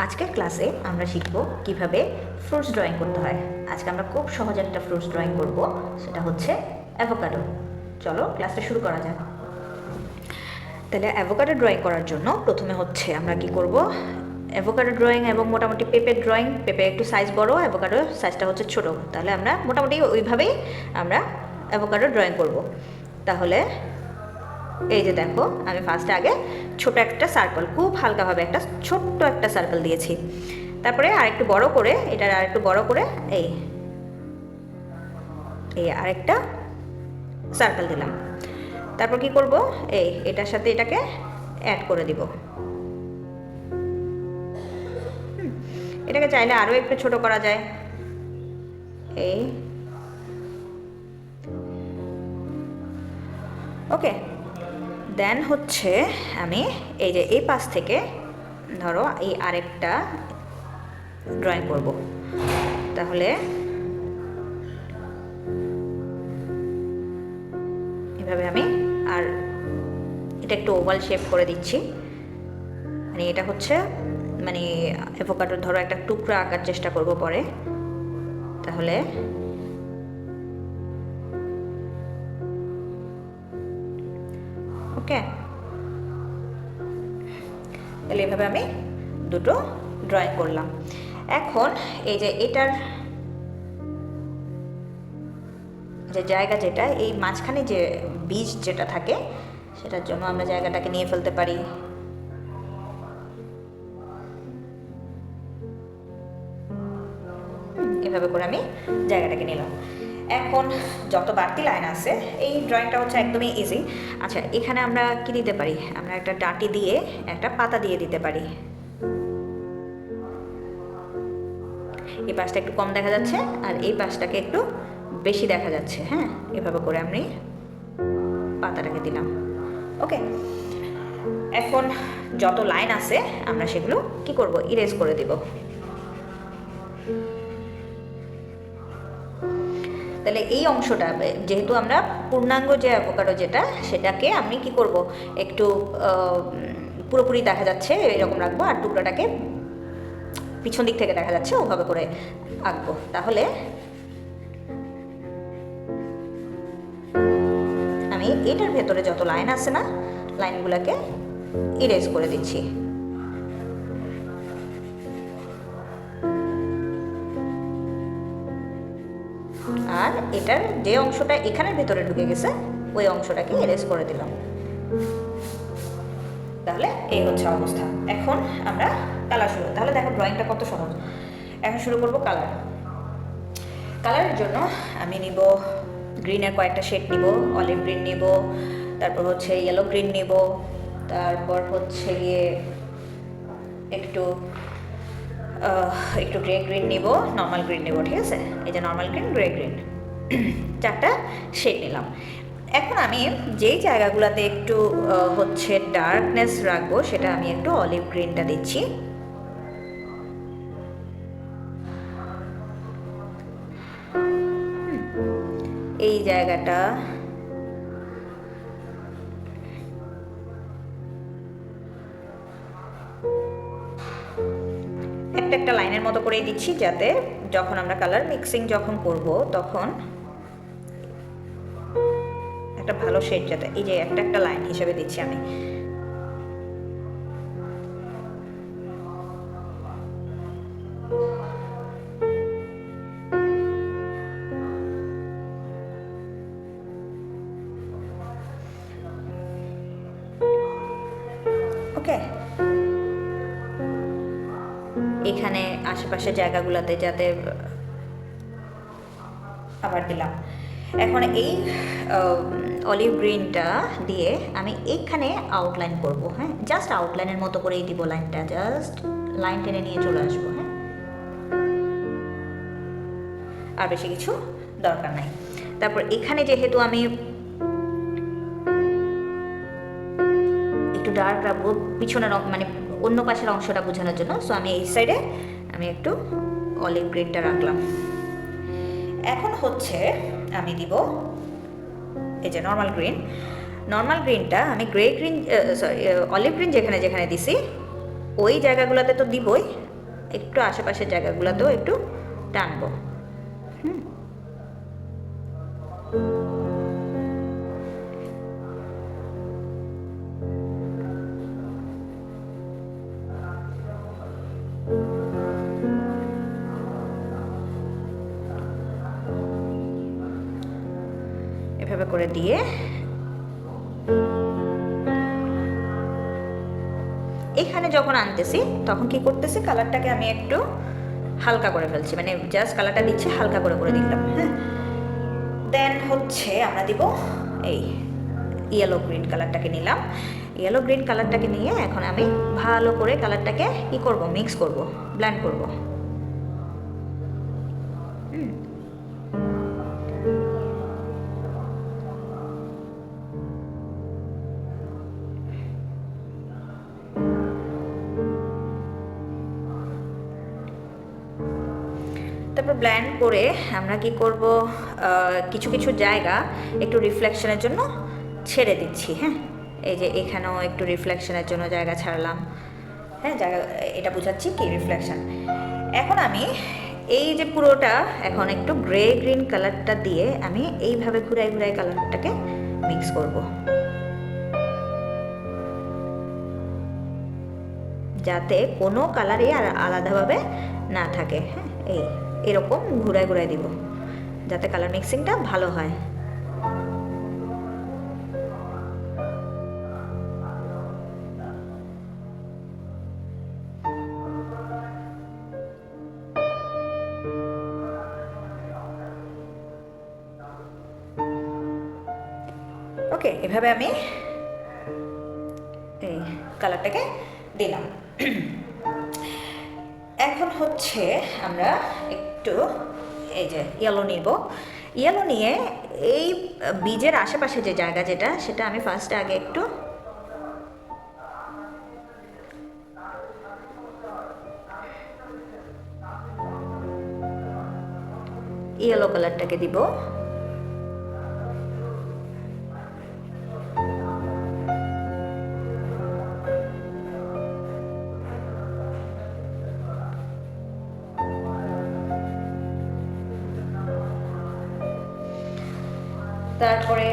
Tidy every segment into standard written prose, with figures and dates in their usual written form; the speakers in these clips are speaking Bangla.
আজকের ক্লাসে আমরা শিখব কিভাবে ফ্রুটস ড্রয়িং করতে হয়। আজকে আমরা খুব সহজ একটা ফ্রুটস ড্রয়িং করব, সেটা হচ্ছে অ্যাভোকাডো। চলো ক্লাসটা শুরু করা যাক। তাহলে অ্যাভোকাডো ড্রয়িং করার জন্য প্রথমে হচ্ছে আমরা কি করব, অ্যাভোকাডো ড্রয়িং এবং মোটামুটি পেঁপের ড্রয়িং, পেঁপে একটু সাইজ বড়, অ্যাভোকাডো সাইজটা হচ্ছে ছোট। তাহলে আমরা মোটামুটি ওইভাবেই আমরা অ্যাভোকাডো ড্রয়িং করব। তাহলে এই যে দেখো, আমি ফার্স্টে আগে ছোট একটা সার্কেল, খুব হালকাভাবে একটা ছোট্ট একটা সার্কেল দিয়েছি। তারপরে আরেকটু বড় করে, এটার আরেকটু বড় করে এই আরেকটা সার্কেল দিলাম। তারপর কি করব, এটার সাথে এটাকে অ্যাড করে দিব। এটাকে চাইলে আরও একটু ছোট করা যায়। ওকে, দেন হচ্ছে আমি এই যে এই পাশ থেকে ধরো এই আরেকটা ড্রয়িং করব। তাহলে এভাবে আমি আর এটা একটু ওভাল শেপ করে দিচ্ছি। মানে এটা হচ্ছে মানে অ্যাভোকাডোর ধরো একটা টুকরা আঁকার চেষ্টা করব পরে। তাহলে ওকে, তাহলে এভাবে আমি দুটো ড্রয়িং করলাম। এখন এই যে এটার যে জায়গা, যেটা এই মাঝখানে যে বীজ যেটা থাকে, সেটার জন্য আমরা জায়গাটাকে নিয়ে ফেলতে পারি। এভাবে করে আমি জায়গাটাকে নিলাম। এখন যত বাড়তি লাইন আছে, এই ড্রয়িংটা হচ্ছে একদমই ইজি। আচ্ছা, এখানে আমরা কি দিতে পারি, আমরা একটা ডাঁটি দিয়ে একটা পাতা দিয়ে দিতে পারি। এই পাশটা একটু কম দেখা যাচ্ছে আর এই পাশটাকে একটু বেশি দেখা যাচ্ছে। হ্যাঁ, এভাবে করে আমি পাতাটাকে দিলাম। ওকে, এখন যত লাইন আছে আমরা সেগুলো কি করব, ইরেজ করে দিব। তাহলে এই অংশটা, যেহেতু আমরা পূর্ণাঙ্গ যে অ্যাভোকাডো যেটা, সেটাকে আমি কি করব, একটু পুরোপুরি দেখা যাচ্ছে এরকম রাখবো, আর টুকরাটাকে পিছন দিক থেকে দেখা যাচ্ছে ওভাবে করে আঁকবো। তাহলে আমি এটার ভেতরে যত লাইন আছে না, লাইনগুলোকে ইরেজ করে দিচ্ছি। আর এটার যে অংশটা এখানের ভেতরে ঢুকে গেছে, ওই অংশটাকে ইরেজ করে দিলাম। তাহলে এই হচ্ছে অবস্থা। এখন আমরা কালার শুরু। তাহলে দেখো ড্রয়িংটা কত সহজ। এখন শুরু করব কালার। কালারের জন্য আমি নিব গ্রিনের কয়েকটা শেড নিব, অলিভ গ্রিন নিব, তারপর হচ্ছে ইয়েলো গ্রিন নিব, তারপর হচ্ছে গিয়ে একটু গ্রে গ্রিন নিব, নর্মাল গ্রিন নিব। ঠিক আছে, এই যে নর্মাল গ্রিন, গ্রে গ্রিন, চারটা শেড নিলাম। এখন আমি যেই জায়গাগুলোতে একটু হচ্ছে ডার্কনেস রাখবো, সেটা আমি একটু অলিভ গ্রিনটা দিচ্ছি। এই জায়গাটা একটা লাইনের মতো করেই দিচ্ছি, যাতে যখন আমরা কালার মিক্সিং যখন করব তখন একটা ভালো শেড, যাতে এই যে একটা লাইন হিসেবে দিচ্ছি আমি। ওকে, এখানে আশেপাশের জায়গাগুলোতে যাতে আবার দিলাম। এখন এই অলিভ গ্রিনটা দিয়ে আমি এইখানে আউটলাইন করব। হ্যাঁ, জাস্ট আউটলাইনের মতো করেই দিব লাইনটা, জাস্ট লাইন টেনে নিয়ে চলে আসবো। হ্যাঁ, আর বেশি কিছু দরকার নাই। তারপর এখানে যেহেতু আমি একটু ডার্ক রাখবো পিছনের, মানে অন্য পাশের অংশটা বোঝানোর জন্য, সো আমি এই সাইডে আমি একটু অলিভ গ্রিনটা রাখলাম। এখন হচ্ছে আমি দিব এই যে নর্মাল গ্রিনটা আমি grey green, sorry olive green যেখানে যেখানে দিছি ওই জায়গাগুলোতে তো দিবই, একটু আশেপাশের জায়গাগুলোতেও একটু টানবো। এভাবে করে দিয়ে এখানে যখন আনতেছি তখন কি করতেছি, কালারটাকে আমি একটু হালকা করে ফেলছি, মানে জাস্ট কালারটা দিচ্ছি হালকা করে করে দিলাম। হ্যাঁ, দেন হচ্ছে আমরা দিব এই ইয়েলো গ্রিন কালারটাকে নিলাম। ইয়েলো গ্রিন কালারটাকে নিয়ে এখন আমি ভালো করে কালারটাকে কি করব, মিক্স করব, ব্লেন্ড করব। তারপর ব্লেন্ড করে আমরা কি করব, কিছু কিছু জায়গা একটু রিফ্লেকশনের জন্য ছেড়ে দিচ্ছি। হ্যাঁ, এই যে এখানেও একটু রিফ্লেকশনের জন্য জায়গা ছাড়লাম। হ্যাঁ, জায়গা এটা বোঝাচ্ছি কি রিফ্লেকশন। এখন আমি এই যে পুরোটা এখন একটু গ্রে গ্রিন কালারটা দিয়ে আমি এইভাবে ঘুরাই ঘুরাই কালারটাকে মিক্স করব, যাতে কোনো কালারই আর আলাদাভাবে না থাকে। হ্যাঁ, এরকম ঘুরাই ঘুরাই দিব যাতে কালার মিক্সিংটা ভালো হয়। ওকে, এভাবে আমি এই কালারটাকে দিলাম। এখন হচ্ছে আমরা একটু এই যে ইয়েলো নিব। ইয়েলো নিয়ে এই বীজের আশেপাশে যে জায়গা যেটা, সেটা আমি ফার্স্টে আগে একটু ইয়েলো কালারটাকে দিব। তারপরে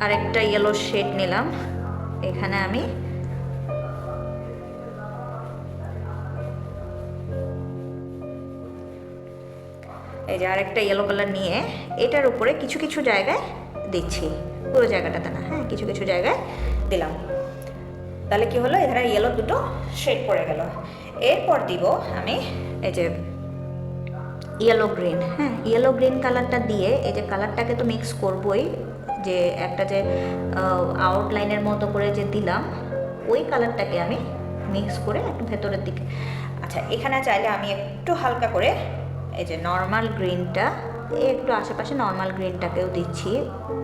আরেকটা ইয়েলো শেড নিলাম, এখানে আমি এই যে আরেকটা ইয়েলো কালার নিয়ে এটার উপরে কিছু কিছু জায়গায় দিচ্ছি, পুরো জায়গাটাতে না। হ্যাঁ, কিছু কিছু জায়গায় দিলাম। তাহলে কি হলো, এখানে ইয়েলো দুটো শেড পড়ে গেল। এরপর দিব আমি এই যে ইয়েলো গ্রিন। হ্যাঁ, ইয়েলো গ্রিন কালারটা দিয়ে এই যে কালারটাকে তো মিক্স করবই, যে একটা যে আউটলাইনের মতো করে যে দিলাম ওই কালারটাকে আমি মিক্স করে একটু ভেতরের দিকে। আচ্ছা, এখানে চাইলে আমি একটু হালকা করে এই যে নর্মাল গ্রিনটা একটু আশেপাশে নর্মাল গ্রিনটাকেও দিচ্ছি,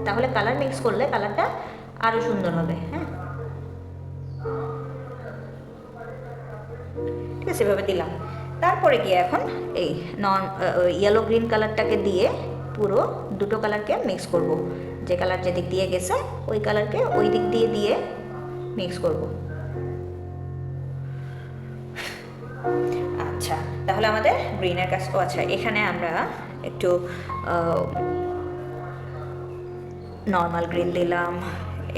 তাহলে কালার মিক্স করলে কালারটা আরও সুন্দর হবে। হ্যাঁ, ঠিক আছে, এভাবে দিলাম। তারপরে গিয়ে এখন এই ইয়েলো গ্রিন কালারটাকে দিয়ে পুরো দুটো কালারকে মিক্স করব, যে কালার যেদিক দিয়ে গেছে ওই কালারকে ওই দিক দিয়ে দিয়ে মিক্স করব। আচ্ছা, তাহলে আমাদের গ্রিনের কাজ। ও আচ্ছা, এখানে আমরা একটু নর্মাল গ্রিন দিলাম,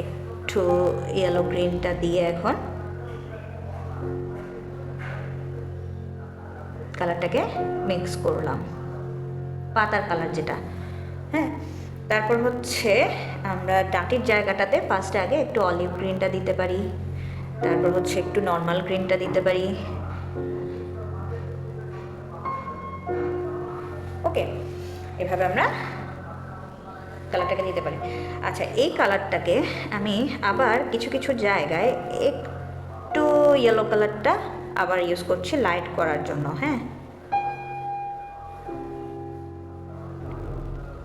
একটু ইয়েলো গ্রিনটা দিয়ে এখন কালারটাকে মিক্স করলাম, পাতার কালার যেটা। হ্যাঁ, তারপর হচ্ছে আমরা ডাঁটির জায়গাটাতে ফার্স্টে আগে একটু অলিভ গ্রিনটা দিতে পারি, তারপর হচ্ছে একটু নর্মাল গ্রিনটা দিতে পারি। ওকে, এভাবে আমরা কালারটাকে দিতে পারি। আচ্ছা, এই কালারটাকে আমি আবার কিছু কিছু জায়গায় একটু ইয়েলো কালারটা আবার ইউজ করছি লাইট করার জন্য। হ্যাঁ,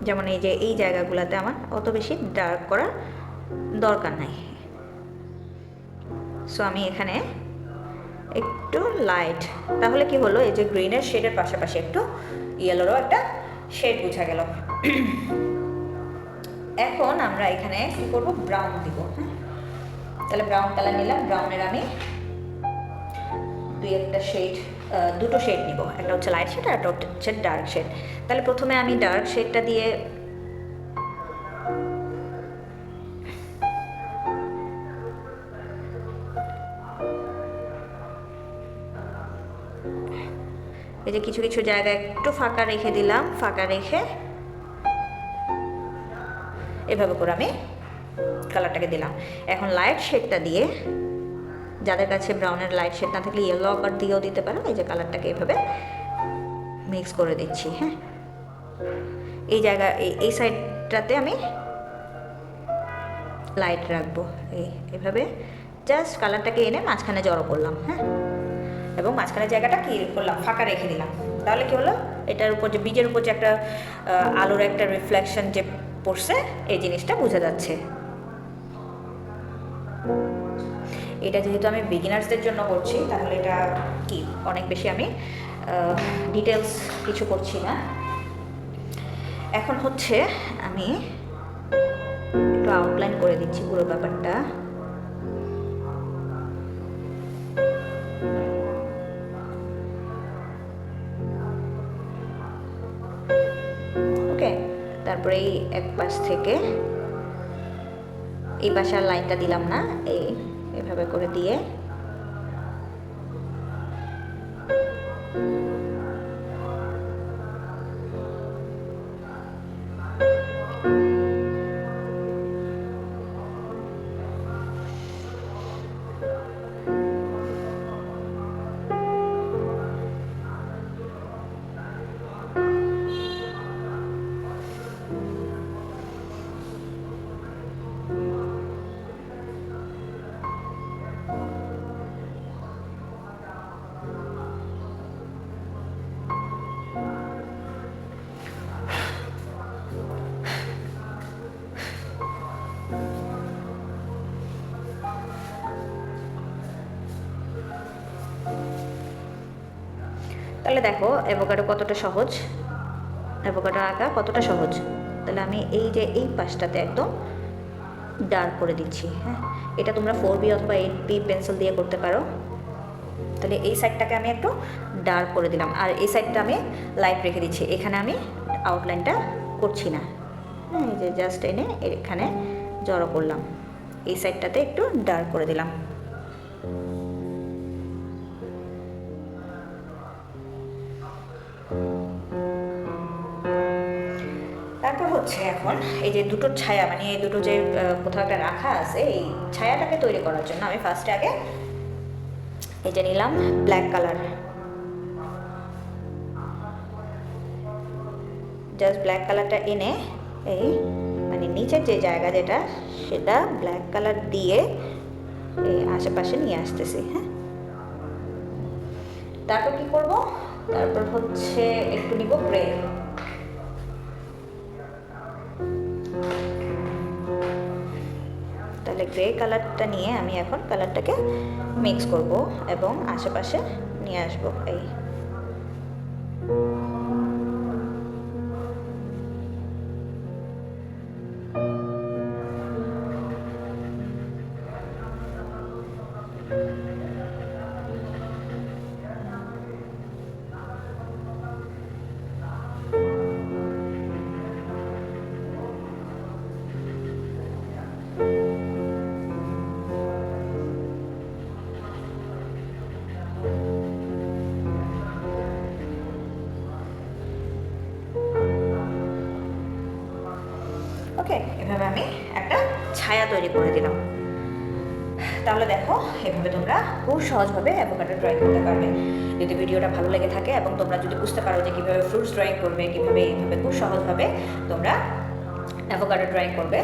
যেমন এই যে এই জায়গাগুলোতে আমার অত বেশি ডার্ক করার দরকার নাই, সো আমি এখানে একটু লাইট, তাহলে কি হলো, এই যে গ্রিনের শেডের পাশাপাশি একটু ইয়েলোরও একটা শেড বোঝা গেল। এখন আমরা এখানে কি করব, ব্রাউন দিব। হ্যাঁ, তাহলে ব্রাউন কালার নিলাম, ব্রাউনের আমি একটা শেড, দুটো শেড নিব, একটা হচ্ছে লাইট শেড আর একটা হচ্ছে ডার্ক শেড। তাহলে প্রথমে আমি ডার্ক শেডটা দিয়ে এই যে কিছু কিছু জায়গায় একটু ফাঁকা রেখে দিলাম, ফাঁকা রেখে এভাবে করে আমি কালারটাকে দিলাম। এখন লাইট শেডটা দিয়ে, যাদের কাছে ব্রাউনের লাইট শেড না থাকলে ইয়েলো আকার দিয়েও দিতে পারো, এই যে কালারটাকে এভাবে মিক্স করে দিচ্ছি। হ্যাঁ, এই জায়গা এই সাইডটাতে আমি লাইট রাখবো, এইভাবে জাস্ট কালারটাকে এনে মাঝখানে জড়ো করলাম। হ্যাঁ, এবং মাঝখানের জায়গাটা কি করলাম, ফাঁকা রেখে দিলাম। তাহলে কি হলো, এটার উপর যে বীজের উপর যে একটা আলোর একটা রিফ্লেকশন যে পড়ছে, এই জিনিসটা বোঝা যাচ্ছে। এটা যেহেতু আমি বিগিনার্সদের জন্য করছি, তাহলে এটা কি অনেক বেশি আমি ডিটেলস কিছু করছি না। এখন হচ্ছে আমি একটু আউটলাইন করে দিচ্ছি পুরো ব্যাপারটা। ওকে, তারপরে এই এক পাশ থেকে এই পাশে আর লাইনটা দিলাম না, এভাবে করে দিয়ে তাহলে দেখো অ্যাভোকাডো কতটা সহজ, অ্যাভোকাডো আঁকা কতটা সহজ। তাহলে আমি এই যে এই পাশটাতে একদম ডার্ক করে দিচ্ছি। হ্যাঁ, এটা তোমরা 4B অথবা 8B পেন্সিল দিয়ে করতে পারো। তাহলে এই সাইডটাকে আমি একটু ডার্ক করে দিলাম, আর এই সাইডটা আমি লাইট রেখে দিচ্ছি। এখানে আমি আউটলাইনটা করছি না। হ্যাঁ, এই যে জাস্ট এনে এখানে জড়ো করলাম, এই সাইডটাতে একটু ডার্ক করে দিলাম। তারপর হচ্ছে এখন এই যে দুটো ছায়া, মানে এই দুটো যে কোথাও একটা রাখা আছে, এই ছায়াটাকে তৈরি করার জন্য আমি ফার্স্টে আগে এই যে নিলাম ব্ল্যাক কালার, জাস্ট ব্ল্যাক কালারটা এনে এই মানে নিচের যে জায়গা যেটা, সেটা ব্ল্যাক কালার দিয়ে এই আশেপাশে নিয়ে আসতেছি। হ্যাঁ, তারপর কি করব, তারপর হচ্ছে একটু নিব গ্রে। তাহলে গ্রে কালারটা নিয়ে আমি এখন কালারটাকে মিক্স করব এবং আশেপাশে নিয়ে আসব। এই ওকে, এভাবে আমি একটা ছায়া তৈরি করে দিলাম। তাহলে দেখো, এভাবে তোমরা খুব সহজভাবে অ্যাভোকাডো ড্রয়িং করতে পারবে। যদি ভিডিওটা ভালো লেগে থাকে এবং তোমরা যদি বুঝতে পারো যে কীভাবে ফ্রুটস ড্রয়িং করবে, কীভাবে এইভাবে খুব সহজভাবে তোমরা অ্যাভোকাডো ড্রয়িং করবে,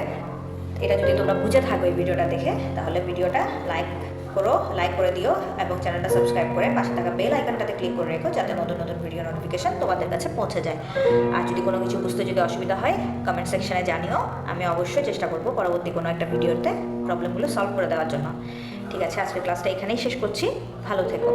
এটা যদি তোমরা বুঝে থাকো এই ভিডিওটা দেখে, তাহলে ভিডিওটা লাইক করে দিও এবং চ্যানেলটা সাবস্ক্রাইব করে পাশে থাকা বেল আইকনটাতে ক্লিক করে রেখো, যাতে নতুন নতুন ভিডিও নোটিফিকেশন তোমাদের কাছে পৌঁছে যায়। আর যদি কোনো কিছু বুঝতে যদি অসুবিধা হয়, কমেন্ট সেকশনে জানিও, আমি অবশ্যই চেষ্টা করব পরবর্তী কোনো একটা ভিডিওতে প্রবলেমগুলো সলভ করে দেওয়ার জন্য। ঠিক আছে, আজকের ক্লাসটা এখানেই শেষ করছি। ভালো থেকো।